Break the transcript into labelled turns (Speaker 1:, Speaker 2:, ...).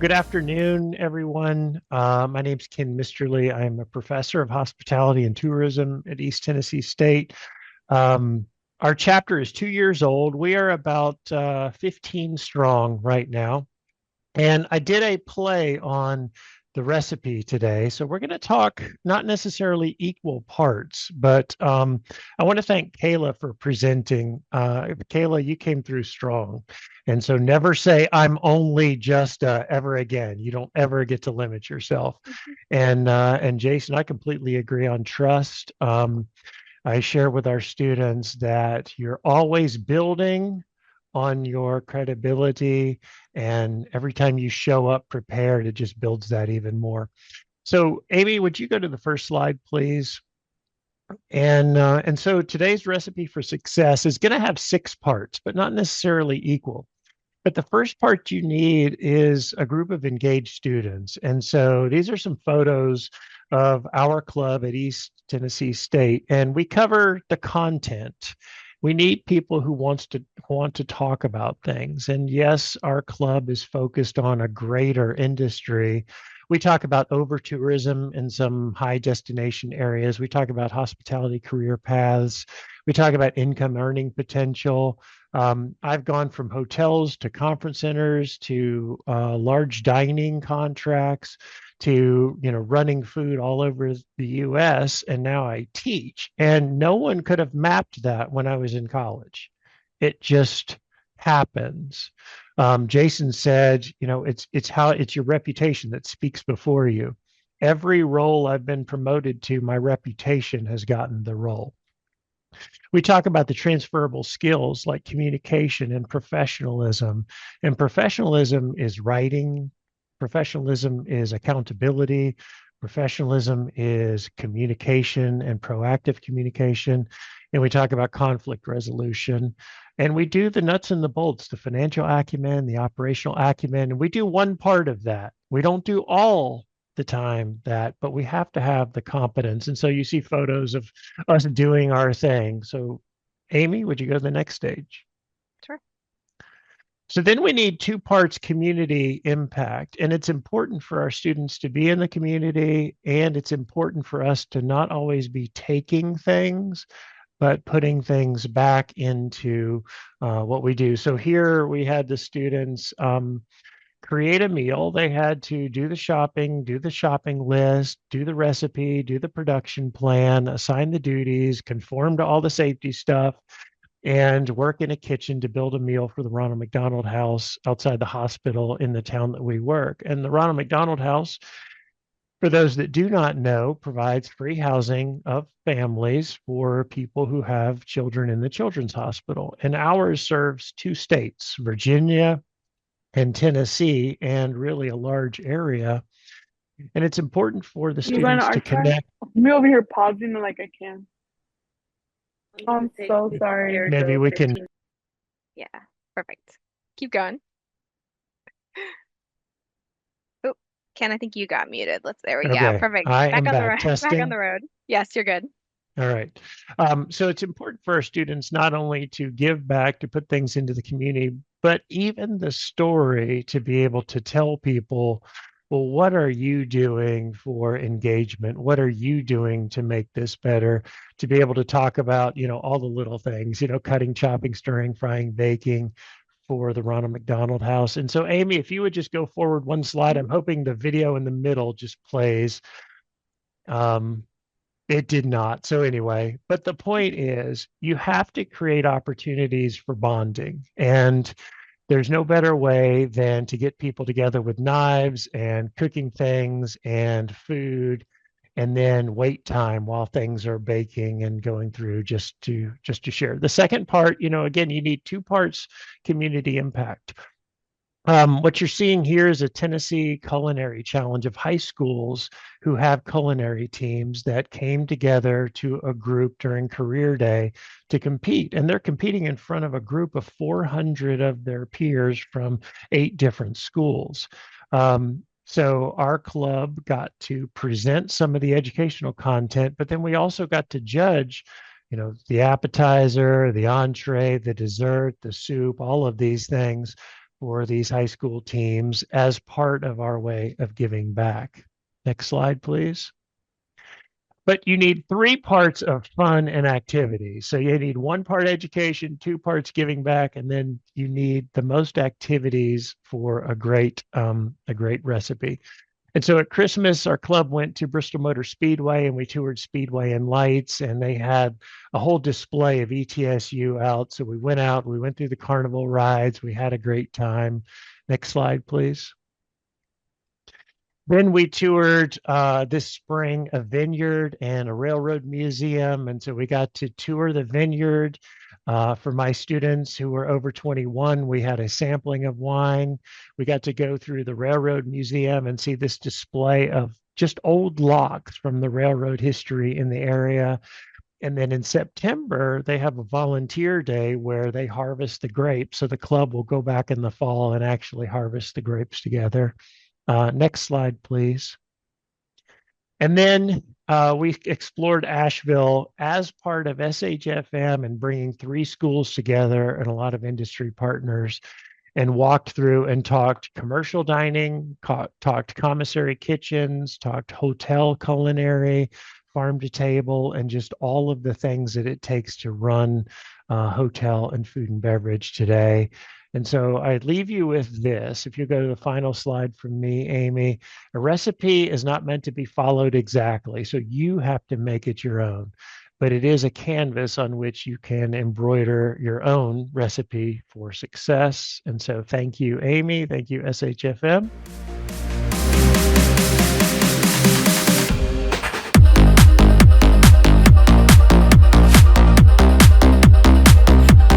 Speaker 1: Good afternoon, everyone. My name's Ken Misterly. I'm a professor of hospitality and tourism at East Tennessee State. Um, our chapter is 2 years old. We are about 15 strong right now. And I did a play on the recipe today. So we're going to talk not necessarily equal parts, but I want to thank Kayla for presenting. Kayla, you came through strong. And so never say, I'm only just ever again. You don't ever get to limit yourself. And Jason, I completely agree on trust. I share with our students that you're always building on your credibility, and every time you show up prepared, it just builds that even more. So, Amy, would you go to the first slide, please? And so today's recipe for success is going to have 6 parts, but not necessarily equal. But the first part you need is a group of engaged students. And so these are some photos of our club at East Tennessee State, and we cover the content. We need people who want to talk about things. And yes, our club is focused on a greater industry. We talk about over tourism in some high destination areas. We talk about hospitality career paths. We talk about income earning potential. I've gone from hotels to conference centers to large dining contracts to running food all over the U.S. and now I teach. And no one could have mapped that when I was in college. It just happens. Jason said, it's your reputation that speaks before you. Every role I've been promoted to, my reputation has gotten the role. We talk about the transferable skills like communication and professionalism. And professionalism is writing, professionalism is accountability, professionalism is communication and proactive communication. And we talk about conflict resolution. And we do the nuts and the bolts, the financial acumen, the operational acumen. And we do one part of that. We don't do all the time that, but we have to have the competence. And so you see photos of us doing our thing. So, Amy, would you go to the next stage?
Speaker 2: Sure.
Speaker 1: So then we need 2 parts community impact. And it's important for our students to be in the community. And it's important for us to not always be taking things, but putting things back into what we do. So here we had the students create a meal. They had to do the shopping list, do the recipe, do the production plan, assign the duties, conform to all the safety stuff, and work in a kitchen to build a meal for the Ronald McDonald House outside the hospital in the town that we work. And the Ronald McDonald House, for those that do not know, provides free housing of families for people who have children in the Children's Hospital. And ours serves 2 states, Virginia and Tennessee, and really a large area. And it's important for the
Speaker 3: You going to
Speaker 1: students to
Speaker 3: archive?
Speaker 1: connect.
Speaker 3: Me over here pausing it like I can. I'm so sorry.
Speaker 1: Maybe we can.
Speaker 2: Yeah, perfect. Keep going. Oh, Ken, I think you got muted. There we go.
Speaker 1: Okay,
Speaker 2: Perfect.
Speaker 1: I
Speaker 2: Back
Speaker 1: am
Speaker 2: on the
Speaker 1: back.
Speaker 2: road. Back on
Speaker 1: Testing.
Speaker 2: the road. Yes, you're good.
Speaker 1: All right. So it's important for our students not only to give back, to put things into the community, but even the story to be able to tell people, well, what are you doing for engagement? What are you doing to make this better? To be able to talk about, all the little things, cutting, chopping, stirring, frying, baking for the Ronald McDonald House. And so, Amy, if you would just go forward one slide, I'm hoping the video in the middle just plays. It did not. So anyway, but the point is you have to create opportunities for bonding. And there's no better way than to get people together with knives and cooking things and food and then wait time while things are baking and going through just to share. The second part, again, you need 2 parts community impact. What you're seeing here is a Tennessee culinary challenge of high schools who have culinary teams that came together to a group during career day to compete. And they're competing in front of a group of 400 of their peers from 8 different schools. So our club got to present some of the educational content, but then we also got to judge, the appetizer, the entree, the dessert, the soup, all of these things for these high school teams as part of our way of giving back. Next slide, please. But you need three parts of fun and activity. So you need one part education, two parts giving back, and then you need the most activities for a great recipe. And so at Christmas, our club went to Bristol Motor Speedway and we toured Speedway and Lights, and they had a whole display of ETSU out. So we went out, we went through the carnival rides, we had a great time. Next slide, please. Then we toured this spring a vineyard and a railroad museum. And so we got to tour the vineyard. For my students who were over 21, we had a sampling of wine. We got to go through the railroad museum and see this display of just old logs from the railroad history in the area. And then in September, they have a volunteer day where they harvest the grapes. So the club will go back in the fall and actually harvest the grapes together. Next slide, please. And then we explored Asheville as part of SHFM and bringing three schools together and a lot of industry partners, and walked through and talked commercial dining, talked commissary kitchens, talked hotel culinary, farm to table, and just all of the things that it takes to run hotel and food and beverage today. And so I leave you with this. If you go to the final slide from me, Amy, a recipe is not meant to be followed exactly. So you have to make it your own, but it is a canvas on which you can embroider your own recipe for success. And so thank you, Amy. Thank you, SHFM.